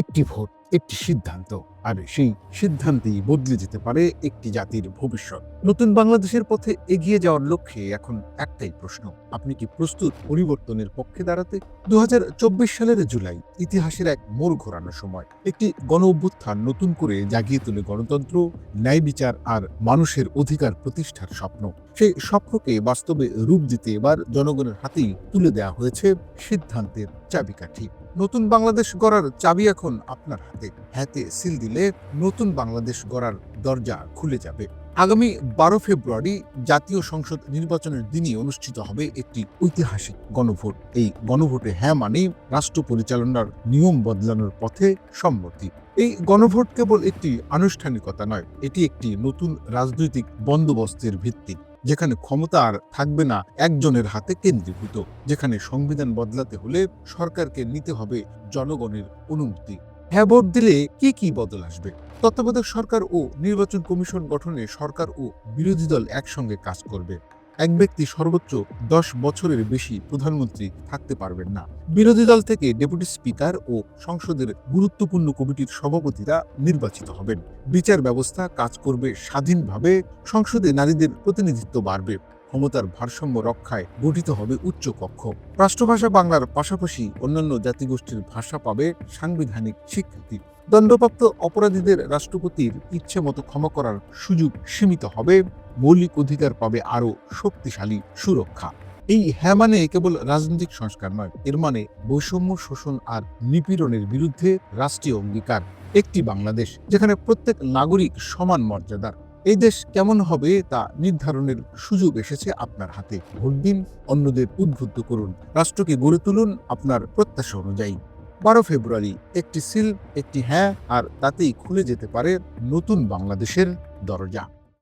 একটি ভোট, একটি সিদ্ধান্ত, আর সেই সিদ্ধান্তেই বদলে যেতে পারে একটি জাতির ভবিষ্যৎ। নতুন বাংলাদেশের পথে এগিয়ে যাওয়ার লক্ষ্যে এখন একটাই প্রশ্ন: আপনি কি প্রস্তুত পরিবর্তনের পক্ষে দাঁড়াতে? ২০২৪ সালের জুলাই ইতিহাসের এক মোড় ঘোরানোর সময়। একটি গণ অভ্যুত্থান নতুন করে জাগিয়ে তোলে গণতন্ত্র, ন্যায় বিচার আর মানুষের অধিকার প্রতিষ্ঠার স্বপ্ন। সেই স্বপ্নকে বাস্তবে রূপ দিতে এবার জনগণের হাতেই তুলে দেওয়া হয়েছে সিদ্ধান্তের চাবিকাঠি। নতুন বাংলাদেশ গড়ার চাবি এখন আপনার হাতে। হাতে সিল দিলে নতুন বাংলাদেশ গড়ার দরজা খুলে যাবে। আগামী ১২ ফেব্রুয়ারি জাতীয় সংসদ নির্বাচনের দিনই অনুষ্ঠিত হবে একটি ঐতিহাসিক গণভোট। এই গণভোটে হ্যাঁ মানে রাষ্ট্র পরিচালনার নিয়ম বদলানোর পথে সম্মতি। এই গণভোট কেবল একটি আনুষ্ঠানিকতা নয়, এটি একটি নতুন রাজনৈতিক বন্দোবস্তের ভিত্তি, যেখানে ক্ষমতা আর থাকবে না একজনের হাতে কেন্দ্রীভূত, যেখানে সংবিধান বদলাতে হলে সরকারকে নিতে হবে জনগণের অনুমতি। হ্যাঁ ভোট দিলে কি কি বদল আসবে? তত্ত্বাবধায়ক সরকার ও নির্বাচন কমিশন গঠনে সরকার ও বিরোধী দল একসঙ্গে কাজ করবে। এক ব্যক্তি সর্বোচ্চ ১০ বছরের বেশি প্রধানমন্ত্রী থাকতে পারবেন না। বিরোধী দল থেকে ডেপুটি স্পিকার ও সংসদের গুরুত্বপূর্ণ কমিটির সভাপতিরা নির্বাচিত হবেন। বিচার ব্যবস্থা কাজ করবে স্বাধীনভাবে, সংসদে নারীদের প্রতিনিধিত্ব বাড়বে, ক্ষমতার ভারসাম্য রক্ষায় গঠিত হবে উচ্চ কক্ষ। রাষ্ট্রভাষা বাংলার পাশাপাশি অন্যান্য জাতিগোষ্ঠীর ভাষা পাবে সাংবিধানিক স্বীকৃতি। দণ্ডপ্রাপ্ত অপরাধীদের রাষ্ট্রপতির ইচ্ছে মতো ক্ষমা করার সুযোগ সীমিত হবে। মৌলিক অধিকার পাবে আরও শক্তিশালী সুরক্ষা। এই হ্যাঁ মানে কেবল রাজনৈতিক সংস্কার নয়, এর মানে বৈষম্য, শোষণ আর নিপীড়নের বিরুদ্ধে রাষ্ট্রীয় অঙ্গীকার। একটি বাংলাদেশ যেখানে প্রত্যেক নাগরিক সমান মর্যাদার। এই দেশ কেমন হবে তা নির্ধারণের সুযোগ এসেছে আপনার হাতে। ভোট দিন, অন্যদের উদ্বুদ্ধ করুন, রাষ্ট্রকে গড়ে তুলুন আপনার প্রত্যাশা অনুযায়ী। ১২ ফেব্রুয়ারি একটি সিল, একটি হ্যাঁ, আর তাতেই খুলে যেতে পারে নতুন বাংলাদেশের দরজা।